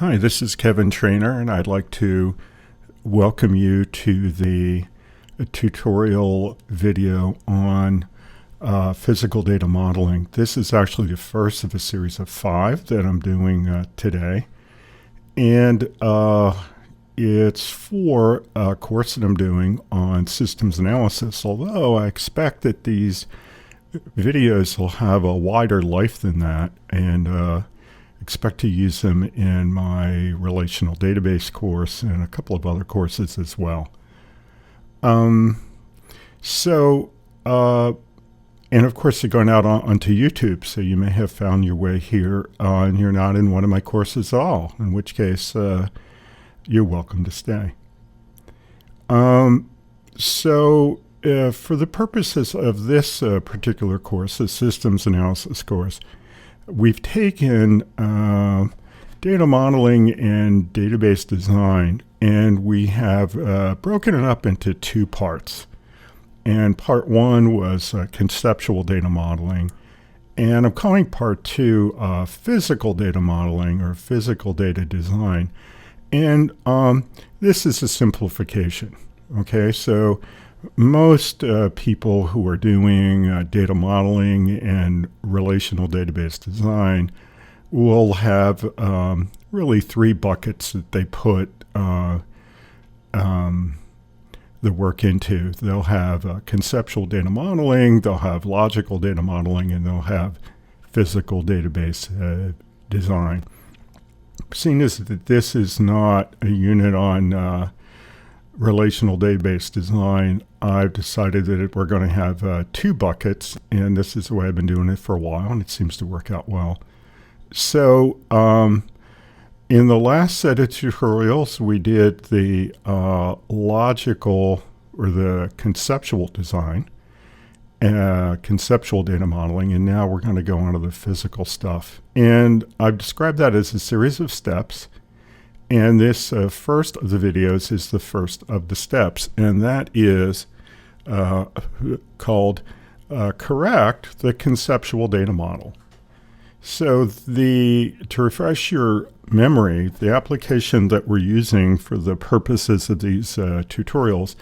Hi, this is Kevin Trainer, and I'd like to welcome you to the tutorial video on physical data modeling. This is actually the first of a series of 5 that I'm doing today, and it's for a course that I'm doing on systems analysis, although I expect that these videos will have a wider life than that, and expect to use them in my relational database course and a couple of other courses as well. And of course, you're going out onto YouTube, so you may have found your way here and you're not in one of my courses at all, in which case you're welcome to stay. For the purposes of this particular course, the systems analysis course, we've taken data modeling and database design, and we have broken it up into 2 parts. And part 1 was conceptual data modeling, and I'm calling part 2 physical data modeling or physical data design. And this is a simplification. Okay, so most people who are doing data modeling and relational database design will have really 3 buckets that they put the work into. They'll have conceptual data modeling, they'll have logical data modeling, and they'll have physical database design. Seeing as that this is not a unit on relational database design, I've decided that we're going to have 2 buckets, and this is the way I've been doing it for a while, and it seems to work out well. So in the last set of tutorials, we did the logical or the conceptual design, conceptual data modeling, and now we're going to go on to the physical stuff. And I've described that as a series of steps. And this first of the videos is the first of the steps, and that is called correct the conceptual data model. So to refresh your memory, the application that we're using for the purposes of these tutorials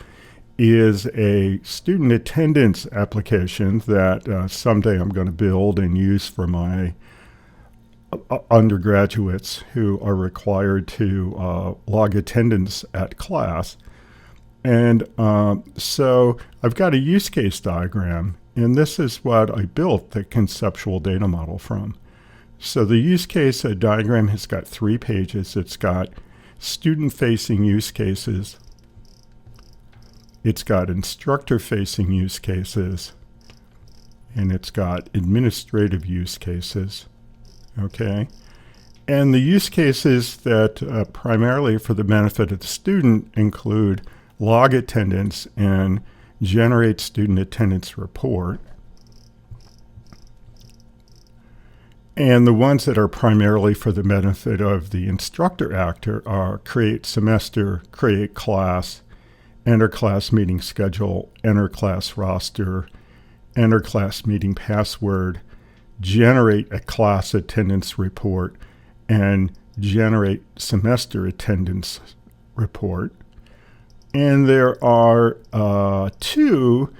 is a student attendance application that someday I'm going to build and use for my undergraduates who are required to log attendance at class. And so I've got a use case diagram, and this is what I built the conceptual data model from. So the use case diagram has got 3 pages. It's got student-facing use cases, it's got instructor-facing use cases, and it's got administrative use cases. Okay, and the use cases that primarily for the benefit of the student include log attendance and generate student attendance report. And the ones that are primarily for the benefit of the instructor actor are create semester, create class, enter class meeting schedule, enter class roster, enter class meeting password, generate a class attendance report, and generate semester attendance report. And there are 2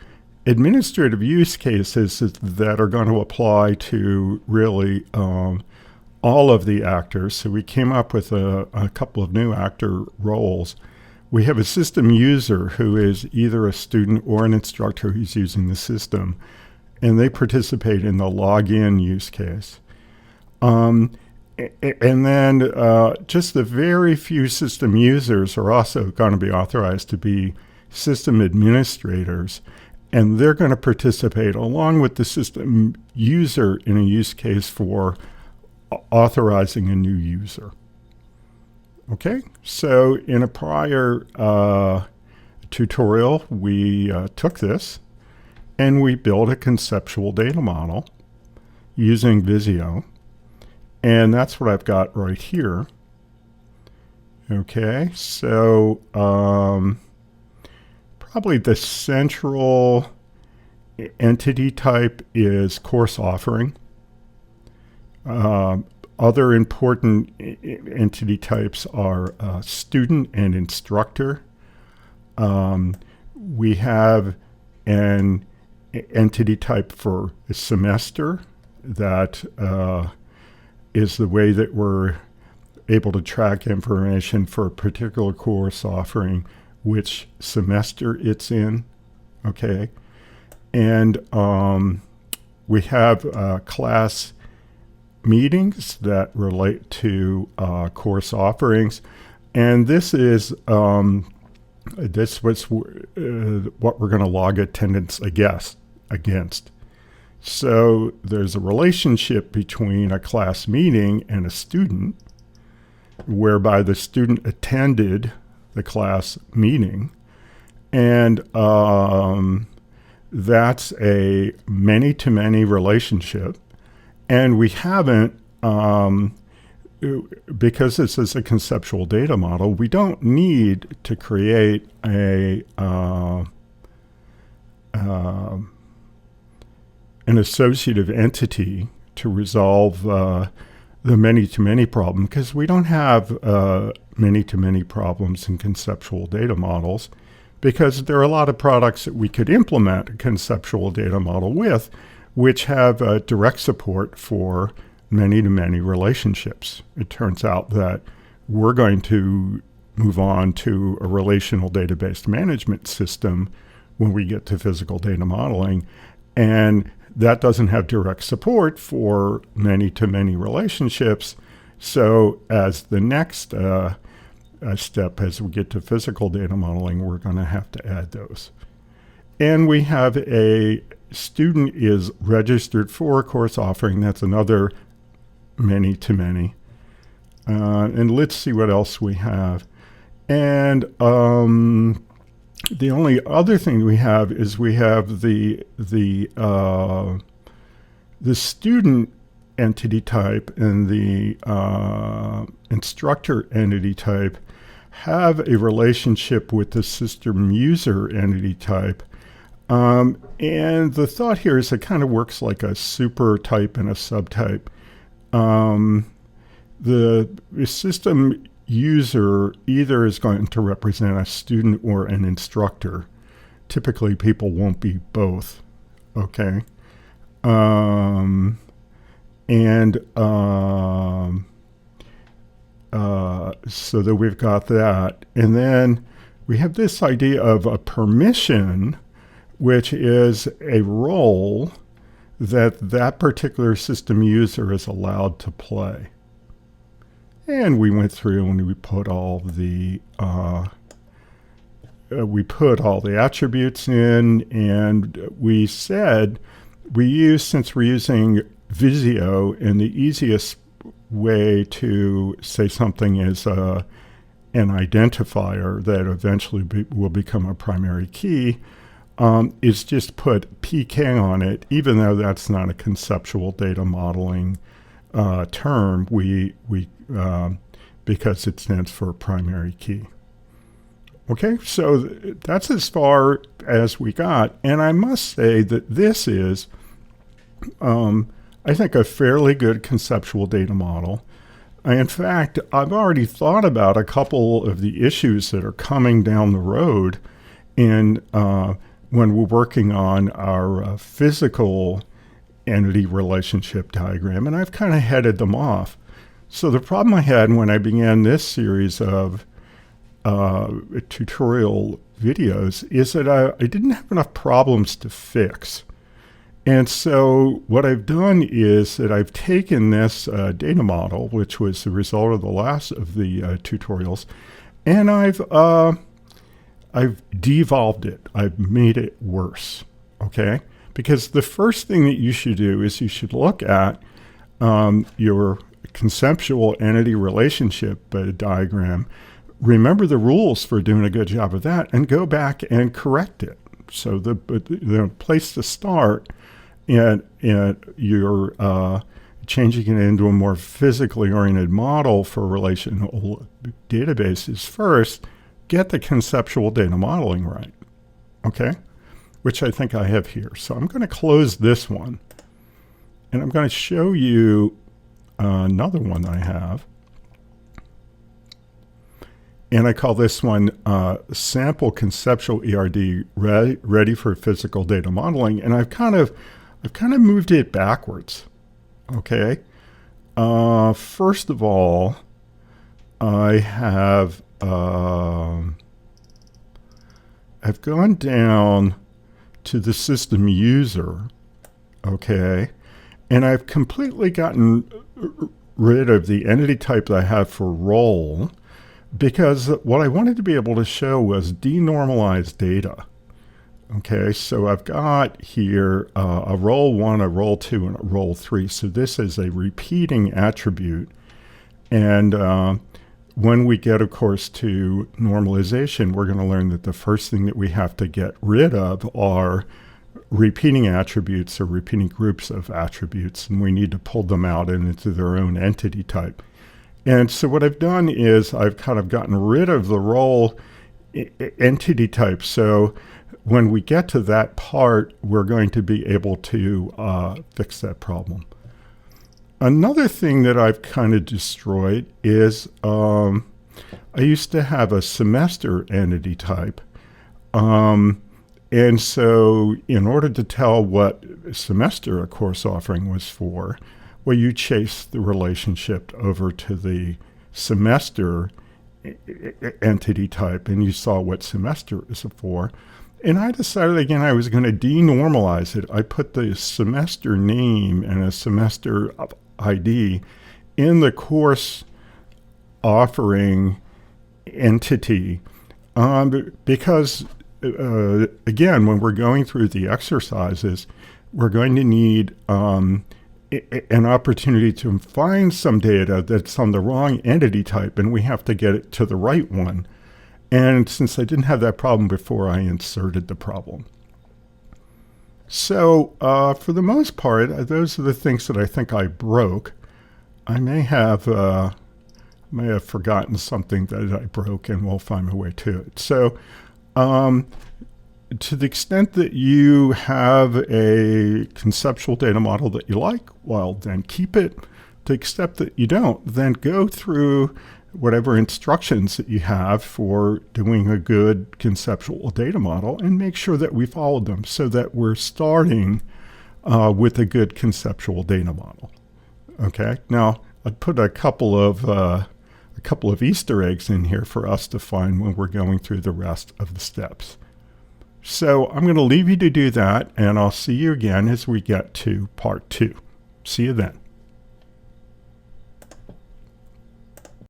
administrative use cases that are going to apply to really all of the actors. So we came up with a couple of new actor roles. We have a system user who is either a student or an instructor who's using the system, and they participate in the login use case. And then just the very few system users are also going to be authorized to be system administrators, and they're going to participate along with the system user in a use case for authorizing a new user. Okay, so in a prior tutorial, we took this and we built a conceptual data model using Visio. And that's what I've got right here. Okay, so probably the central entity type is course offering. Other important entity types are student and instructor. We have an entity type for a semester that is the way that we're able to track information for a particular course offering, which semester it's in, okay? And we have class meetings that relate to course offerings, and this was what we're going to log attendance against. So there's a relationship between a class meeting and a student, whereby the student attended the class meeting, and that's a many-to-many relationship. And we haven't, because this is a conceptual data model, we don't need to create an associative entity to resolve the many-to-many problem, because we don't have many-to-many problems in conceptual data models, because there are a lot of products that we could implement a conceptual data model with, which have direct support for many-to-many relationships. It turns out that we're going to move on to a relational database management system when we get to physical data modeling, and that doesn't have direct support for many-to-many relationships. So as the next step, as we get to physical data modeling, we're going to have to add those. And we have a student is registered for a course offering. That's another many-to-many. And let's see what else we have. And the only other thing we have is we have the student entity type and the instructor entity type have a relationship with the system user entity type. And the thought here is it kind of works like a super type and a subtype. The system user either is going to represent a student or an instructor. Typically, people won't be both, okay? So that we've got that. And then we have this idea of a permission, which is a role that particular system user is allowed to play. And we went through and we put all the attributes in, and we said since we're using Visio, and the easiest way to say something is an identifier that eventually will become a primary key, is just put PK on it, even though that's not a conceptual data modeling term, because it stands for primary key. Okay, so that's as far as we got. And I must say that this is, I think, a fairly good conceptual data model. In fact, I've already thought about a couple of the issues that are coming down the road when we're working on our physical entity relationship diagram, and I've kind of headed them off. So the problem I had when I began this series of tutorial videos is that I didn't have enough problems to fix. And so what I've done is that I've taken this data model, which was the result of the last of the tutorials, and I've devolved it. I've made it worse, okay? Because the first thing that you should do is you should look at your conceptual entity relationship diagram, remember the rules for doing a good job of that, and go back and correct it. So the place to start, and you're changing it into a more physically oriented model for relational databases first, get the conceptual data modeling right, okay? Which I think I have here. So I'm going to close this one, and I'm going to show you another one I have. And I call this one Sample Conceptual ERD ready for physical data modeling. And I've kind of moved it backwards. Okay. First of all, I have I've gone down to the system user, okay, and I've completely gotten rid of the entity type that I have for role, because what I wanted to be able to show was denormalized data. Okay, so I've got here a role 1, a role 2, and a role 3. So this is a repeating attribute. And when we get, of course, to normalization, we're going to learn that the first thing that we have to get rid of are repeating attributes or repeating groups of attributes, and we need to pull them out into their own entity type. And so what I've done is I've kind of gotten rid of the role entity type. So when we get to that part, we're going to be able to fix that problem. Another thing that I've kind of destroyed is I used to have a semester entity type. And so in order to tell what semester a course offering was for, well, you chase the relationship over to the semester entity type, and you saw what semester is for. And I decided again I was going to denormalize it. I put the semester name and a semester ID in the course offering entity because, again, when we're going through the exercises, we're going to need an opportunity to find some data that's on the wrong entity type, and we have to get it to the right one. And since I didn't have that problem before, I inserted the problem. So for the most part, those are the things that I think I broke. I may have forgotten something that I broke, and we'll find a way to it. So to the extent that you have a conceptual data model that you like, well, then keep it. To the extent that you don't, then go through whatever instructions that you have for doing a good conceptual data model and make sure that we followed them so that we're starting with a good conceptual data model. Okay, now I'd put a couple of Easter eggs in here for us to find when we're going through the rest of the steps. So I'm going to leave you to do that, and I'll see you again as we get to part 2. See you then.